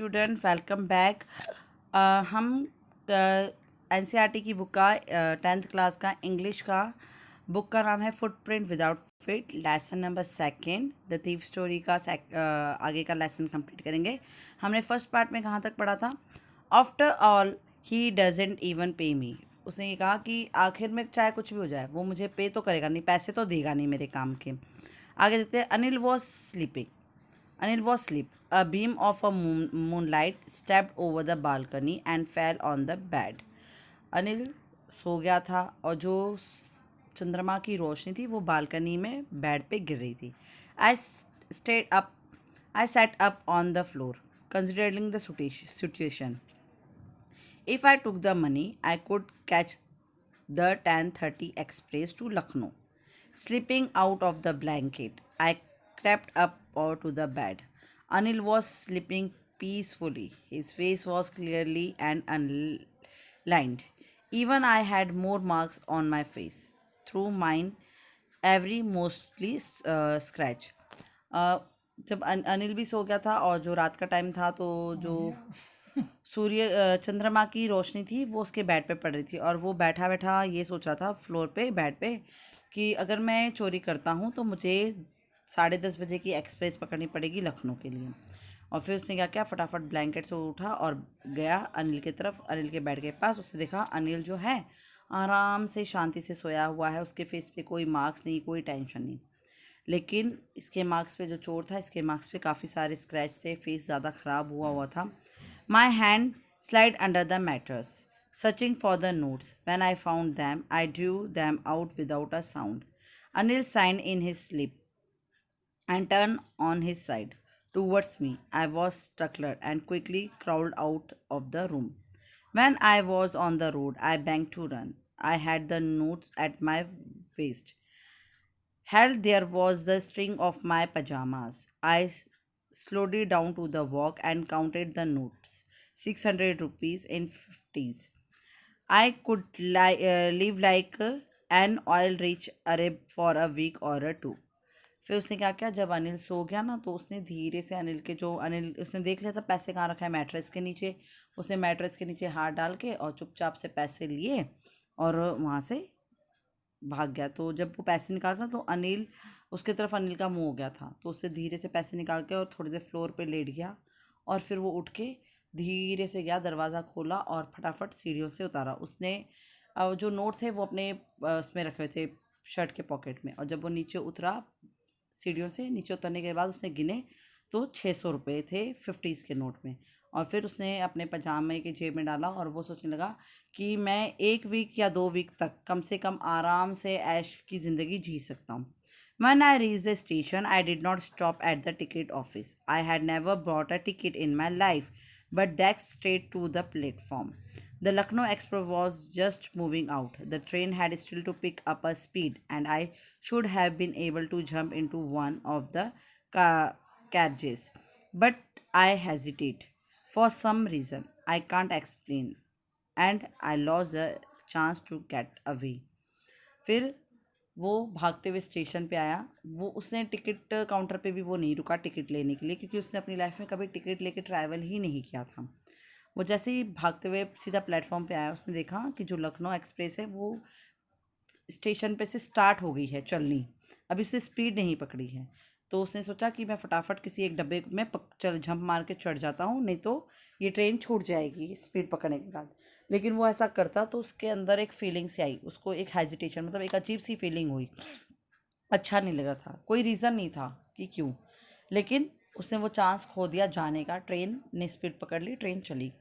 Student, welcome back. हम NCERT की book का 10th क्लास का इंग्लिश का बुक का नाम है footprint without fit, lesson number second the thief story का आगे का लेसन कंप्लीट करेंगे। हमने फर्स्ट पार्ट में कहाँ तक पढ़ा था? After all he doesn't even पे मी। उसने ये कहा कि आखिर में चाहे कुछ भी हो जाए वो मुझे पे तो करेगा नहीं, पैसे तो देगा नहीं मेरे काम के। आगे देखते हैं। Anil was sleeping. Anil was asleep. A beam of a moonlight stepped over the balcony and fell on the bed. Anil सो गया था और जो चंद्रमा की रोशनी थी वो बालकनी में बेड पे गिर रही थी। I stayed up. I sat up on the floor, considering the situation. If I took the money, I could catch the 10:30 express to Lucknow. Slipping out of the blanket, I crept up to the bed. Anil was sleeping peacefully. His face was clearly and unlined. Even I had more marks on my face. Through mine, every mostly scratch. जब अनिल भी सो गया था और जो रात का time था तो जो चंद्रमा की रोशनी थी वो उसके बेड पे पड़ रही थी और वो बैठा बैठा ये सोच रहा था फ्लोर पे बेड पे कि अगर मैं चोरी करता हूँ तो मुझे 10:30 बजे की एक्सप्रेस पकड़नी पड़ेगी लखनऊ के लिए। और फिर उसने क्या किया, फटाफट ब्लैंकेट से उठा और गया अनिल की तरफ। अनिल के बेड के पास उसने देखा अनिल जो है आराम से शांति से सोया हुआ है। उसके फेस पे कोई मार्क्स नहीं, कोई टेंशन नहीं। लेकिन इसके मार्क्स पे जो चोट था, इसके मार्क्स पे काफ़ी सारे स्क्रैच थे, फेस ज़्यादा ख़राब हुआ हुआ था। My hand slid under the mattress, searching for the notes. When I found them, I drew them out without a sound. Anil signed in his sleep and turned on his side towards me. I was startled and quickly crawled out of the room. When I was on the road, I banged to run. I had the notes at my waist. Hell, there was the string of my pajamas. I slowed down to the walk and counted the notes. 600 rupees in 50s. I could live like an oil rich Arab for a week or a two. फिर उसने क्या किया, जब अनिल सो गया ना तो उसने धीरे से अनिल उसने देख लिया था पैसे कहाँ रखा है, मैट्रेस के नीचे। उसने मैट्रेस के नीचे हाथ डाल के और चुपचाप से पैसे लिए और वहाँ से भाग गया। तो जब वो पैसे निकालता तो अनिल का मुंह हो गया था, तो उससे धीरे से पैसे निकाल के और थोड़ी देर फ्लोर पे लेट गया और फिर वो उठ के धीरे से गया, दरवाज़ा खोला और फटाफट सीढ़ियों से उतारा। उसने जो नोट थे वो अपने उसमें रखे हुए थे शर्ट के पॉकेट में। और जब वो नीचे उतरा, सीढ़ियों से नीचे उतरने के बाद उसने गिने तो 600 रुपये थे 50s के नोट में। और फिर उसने अपने पजामे के जेब में डाला और वो सोचने लगा कि मैं 1 वीक या 2 वीक तक कम से कम आराम से ऐश की ज़िंदगी जी सकता हूँ। When I reached the station, I did not stop at the ticket office. I had never bought a ticket in my life, but dashed straight to the platform. The Lucknow Express was just moving out. The train had still to pick up a speed, and I should have been able to jump into one of the carriages. But I hesitate. For some reason, I can't explain, and I lost the chance to get away. फिर वो भागते हुए station पे आया। वो उसने ticket counter पे भी वो नहीं रुका टिकट लेने के लिए, क्योंकि उसने अपनी लाइफ में कभी टिकट लेके ट्रैवल ही नहीं किया था। वो जैसे ही भागते हुए सीधा प्लेटफॉर्म पे आया, उसने देखा कि जो लखनऊ एक्सप्रेस है वो स्टेशन पे से स्टार्ट हो गई है चलनी, अभी उसने स्पीड नहीं पकड़ी है। तो उसने सोचा कि मैं फटाफट किसी एक डब्बे में चल झंप मार के चढ़ जाता हूँ, नहीं तो ये ट्रेन छूट जाएगी स्पीड पकड़ने के बाद। लेकिन वो ऐसा करता तो उसके अंदर एक फीलिंग सी आई, उसको एक हेजिटेशन, मतलब एक अजीब सी फीलिंग हुई। अच्छा नहीं लग रहा था, कोई रीज़न नहीं था कि क्यों, लेकिन उसने वो चांस खो दिया जाने का। ट्रेन ने स्पीड पकड़ ली, ट्रेन चली।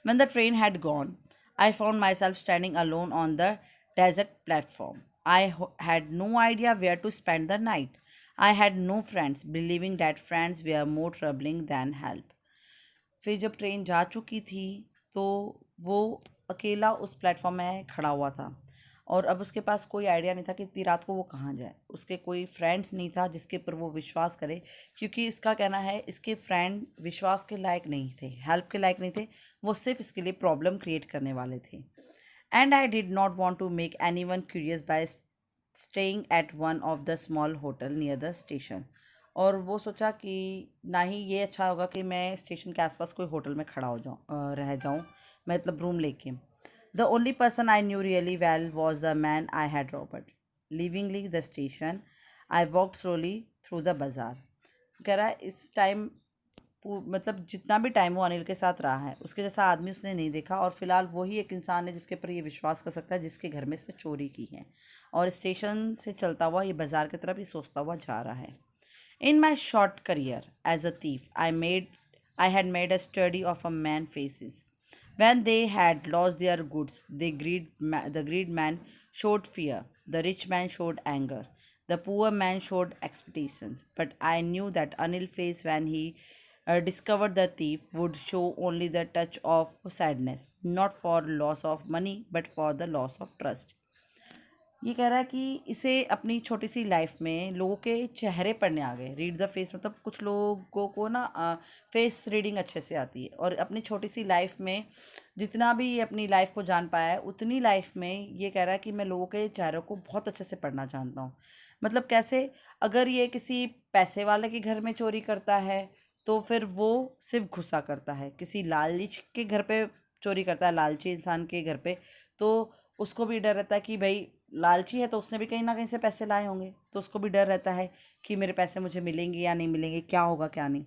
When the train had gone, I found myself standing alone on the desert platform. Had no idea where to spend the night. I had no friends, believing that friends were more troubling than help. फिर जब train जा चुकी थी तो वो अकेला उस platform में खड़ा हुआ था और अब उसके पास कोई आइडिया नहीं था कि इतनी रात को वो कहाँ जाए। उसके कोई फ्रेंड्स नहीं था जिसके ऊपर वो विश्वास करे, क्योंकि इसका कहना है इसके फ्रेंड विश्वास के लायक नहीं थे, हेल्प के लायक नहीं थे, वो सिर्फ इसके लिए प्रॉब्लम क्रिएट करने वाले थे। And I did not want to make anyone curious by staying at one of the small hotel near the station. और वो सोचा कि ना ही ये अच्छा होगा कि मैं स्टेशन के आसपास कोई होटल में खड़ा हो जाऊँ, रह जाऊँ, मतलब रूम लेके। The only person I knew really well was the man I had Robert. Leaving the station I walked slowly through the bazaar. कह रहा है इस टाइम मतलब जितना भी टाइम वो अनिल के साथ रहा है उसके जैसा आदमी उसने नहीं देखा, और फिलहाल वही एक इंसान है जिसके ऊपर ये विश्वास कर सकता है जिसके घर में इसने चोरी की है। और स्टेशन से चलता हुआ ये बाजार की तरफ ये सोचता हुआ जा रहा है। In my short career as a thief, I had made a study of a man's faces. When they had lost their goods, the greed man showed fear, the rich man showed anger, the poor man showed expectations. But I knew that Anil face when he discovered the thief would show only the touch of sadness, not for loss of money, but for the loss of trust. ये कह रहा है कि इसे अपनी छोटी सी life में लोगों के चेहरे पढ़ने आ गए। रीड द फेस मतलब कुछ लोगों को ना फेस रीडिंग अच्छे से आती है, और अपनी छोटी सी लाइफ में जितना भी ये अपनी लाइफ को जान पाया है उतनी लाइफ में ये कह रहा है कि मैं लोगों के चेहरों को बहुत अच्छे से पढ़ना जानता हूँ। मतलब कैसे, अगर ये किसी पैसे वाले के घर में चोरी करता है तो फिर वो सिर्फ घुसा करता है, किसी लालच के घर पे चोरी करता है, लालची इंसान के घर पे, तो उसको भी डर रहता है कि भाई लालची है तो उसने भी कहीं ना कहीं से पैसे लाए होंगे, तो उसको भी डर रहता है कि मेरे पैसे मुझे मिलेंगे या नहीं मिलेंगे, क्या होगा क्या नहीं।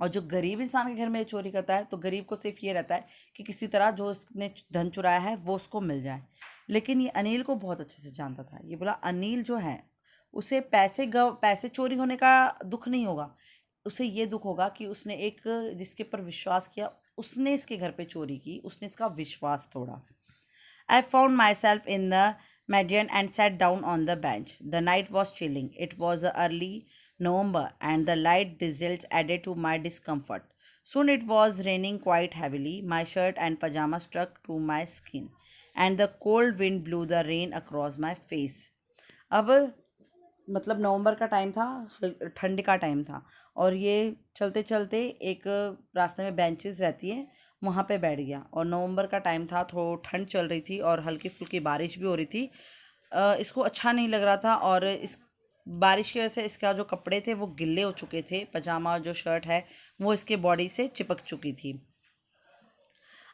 और जो गरीब इंसान के घर में चोरी करता है तो गरीब को सिर्फ ये रहता है कि किसी तरह जो उसने धन चुराया है वो उसको मिल जाए। लेकिन ये अनिल को बहुत अच्छे से जानता था। ये बोला अनिल जो है उसे पैसे चोरी होने का दुख नहीं होगा, उसे ये दुख होगा कि उसने एक जिसके ऊपर विश्वास किया उसने इसके घर पे चोरी की, उसने इसका विश्वास तोड़ा। I found myself in the median and sat down on the bench. The night was chilling. It was early November and the light drizzles added to my discomfort. Soon it was raining quite heavily. My shirt and pajamas stuck to my skin, and the cold wind blew the rain across my face. अब मतलब नवंबर का time था, ठंड का time था, और ये चलते चलते एक रास्ते में बेंचेस रहती हैं वहाँ पे बैठ गया। और नवंबर का टाइम था, थोड़ा ठंड चल रही थी और हल्की फुल्की बारिश भी हो रही थी। इसको अच्छा नहीं लग रहा था, और इस बारिश की वजह से इसका जो कपड़े थे वो गिल्ले हो चुके थे, पजामा जो शर्ट है वो इसके बॉडी से चिपक चुकी थी।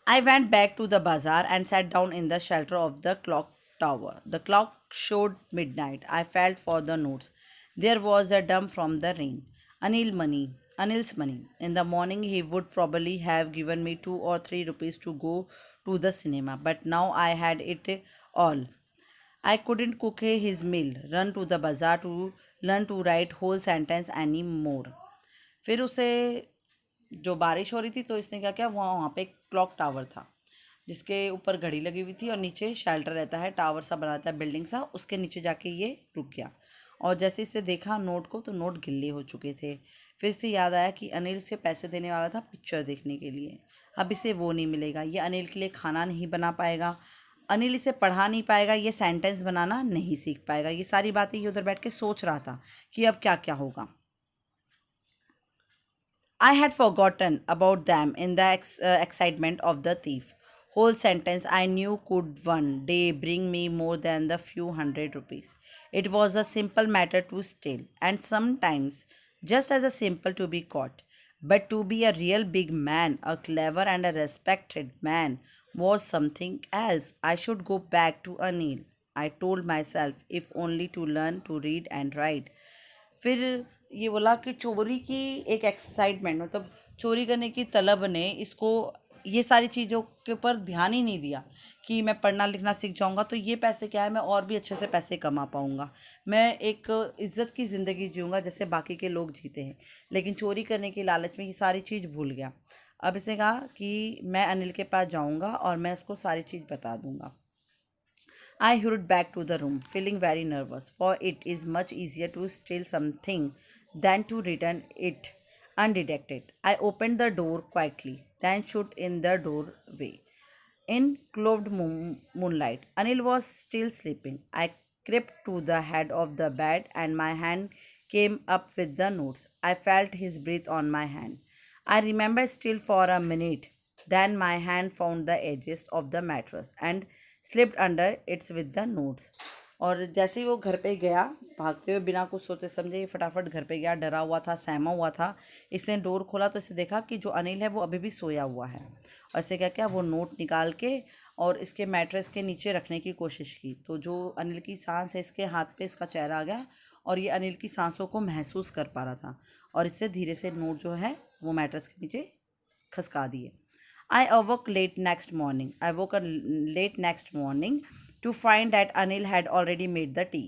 I went back to the bazaar and sat down in the shelter of the clock tower. The clock showed midnight. I felt for the notes. There was a dump from the rain. Anil's money. In the morning, he would probably have given me 2 or 3 rupees to go to the cinema, but now I had it all. I couldn't cook his meal, run to the bazaar to learn to write whole sentence anymore. फिर उसे जो बारिश हो रही थी तो इसने क्या किया, वहाँ पे एक क्लॉक टावर था जिसके ऊपर घड़ी लगी हुई थी और नीचे शेल्टर रहता है, टावर सा बनाता है, बिल्डिंग सा, उसके नीचे जाके ये रुक गया। और जैसे इससे देखा नोट को तो नोट गिल्ले हो चुके थे। फिर से याद आया कि अनिल से पैसे देने वाला था पिक्चर देखने के लिए, अब इसे वो नहीं मिलेगा, ये अनिल के लिए खाना नहीं बना पाएगा, अनिल इसे पढ़ा नहीं पाएगा, ये सेंटेंस बनाना नहीं सीख पाएगा। ये सारी बातें ये उधर बैठ के सोच रहा था कि अब क्या क्या होगा। I had forgotten about them in the excitement of the thief. Whole sentence I knew could one day bring me more than the few hundred rupees. It was a simple matter to steal, and sometimes just as a simple to be caught. But to be a real big man, a clever and a respected man, was something else. I should go back to Anil. I told myself, if only to learn to read and write. फिर ये बोला कि चोरी की एक excitement, मतलब चोरी करने की तलब ने इसको ये सारी चीज़ों के ऊपर ध्यान ही नहीं दिया कि मैं पढ़ना लिखना सीख जाऊंगा तो ये पैसे क्या है, मैं और भी अच्छे से पैसे कमा पाऊंगा, मैं एक इज्जत की ज़िंदगी जीऊँगा जैसे बाकी के लोग जीते हैं। लेकिन चोरी करने की लालच में ये सारी चीज़ भूल गया। अब इसने कहा कि मैं अनिल के पास जाऊंगा और मैं उसको सारी चीज़ बता दूंगा। I hurried back to the room, feeling very nervous, for it is much easier to steal something than to return it undetected. I opened the door quietly, then shut in the doorway. In clothed moonlight, Anil was still sleeping. I crept to the head of the bed and my hand came up with the notes. I felt his breath on my hand. I remembered still for a minute. Then my hand found the edges of the mattress and slipped under it with the notes. और जैसे ही वो घर पे गया भागते हुए बिना कुछ सोचे समझे फटाफट घर पे गया, डरा हुआ था, सहमा हुआ था। इसने डोर खोला तो इसे देखा कि जो अनिल है वो अभी भी सोया हुआ है। और इसे क्या किया, वो नोट निकाल के और इसके मैट्रेस के नीचे रखने की कोशिश की। तो जो अनिल की सांस है इसके हाथ पे इसका चेहरा आ गया और ये अनिल की सांसों को महसूस कर पा रहा था और इससे धीरे से नोट जो है वो मैट्रेस के नीचे खसका दिए। I awoke late next morning. I woke up late next morning to find that Anil had already made the tea.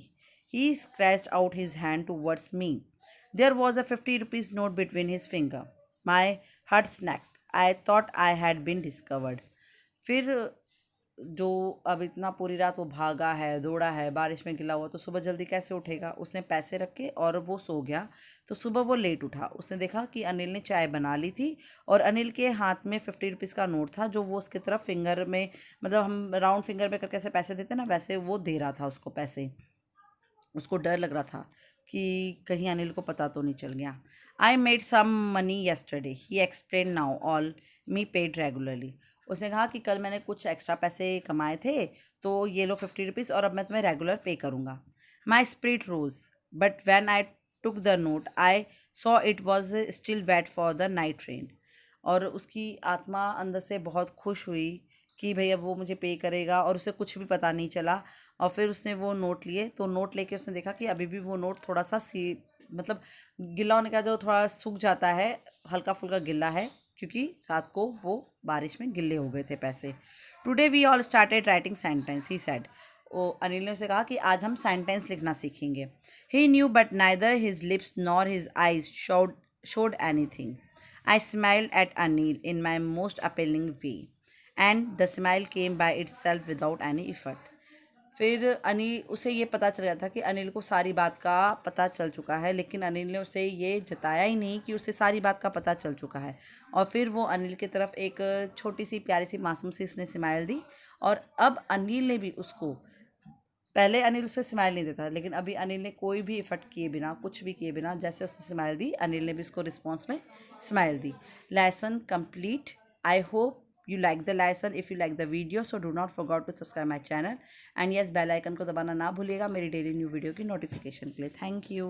He stretched out his hand towards me. There was a 50 rupees note between his finger. My heart snapped. I thought I had been discovered. फिर जो अब इतना पूरी रात वो भागा है, दौड़ा है, बारिश में गिला हुआ, तो सुबह जल्दी कैसे उठेगा। उसने पैसे रखे और वो सो गया। तो सुबह वो लेट उठा, उसने देखा कि अनिल ने चाय बना ली थी और अनिल के हाथ में 50 रुपीज़ का नोट था जो वो उसकी तरफ फिंगर में, मतलब हम राउंड फिंगर में करके ऐसे पैसे देते ना, वैसे वो दे रहा था उसको पैसे। उसको डर लग रहा था कि कहीं अनिल को पता तो नहीं चल गया। I made some money yesterday, he explain, now all me paid regularly. उसने कहा कि कल मैंने कुछ एक्स्ट्रा पैसे कमाए थे तो ये लो 50 रुपीज़ और अब मैं तुम्हें रेगुलर पे करूँगा। My spirit rose but when I took the note I saw it was still wet for the night train. और उसकी आत्मा अंदर से बहुत खुश हुई कि भैया वो मुझे पे करेगा और उसे कुछ भी पता नहीं चला। और फिर उसने वो नोट लिए तो नोट लेके उसने देखा कि अभी भी वो नोट थोड़ा सा मतलब गिला होने का जो थोड़ा सूख जाता है, हल्का फुल्का गिला है क्योंकि रात को वो बारिश में गिल्ले हो गए थे पैसे। Today we all started writing sentence, he said. ओ अनिल ने उसे कहा कि आज हम सेंटेंस लिखना सीखेंगे। He knew but neither his lips nor his eyes showed anything. I smiled at Anil in my most appealing way, and the smile came by itself without any effort. फिर अनिल उसे ये पता चल गया था कि अनिल को सारी बात का पता चल चुका है, लेकिन अनिल ने उसे ये जताया ही नहीं कि उसे सारी बात का पता चल चुका है। और फिर वो अनिल की तरफ एक छोटी सी प्यारी सी मासूम सी उसने स्माइल दी। और अब अनिल ने भी उसको, पहले अनिल उसे स्माइल नहीं देता लेकिन अभी अनिल ने कोई भी इफर्ट किए बिना, कुछ भी किए बिना, जैसे उसने स्माइल दी अनिल ने भी उसको रिस्पॉन्स में smile the. Lesson complete. I hope you like the lesson. If you like the video, so do not forget to subscribe my channel and yes, bell icon को दबाना ना भूलिएगा मेरी डेली न्यू वीडियो की notification के लिए। Thank you.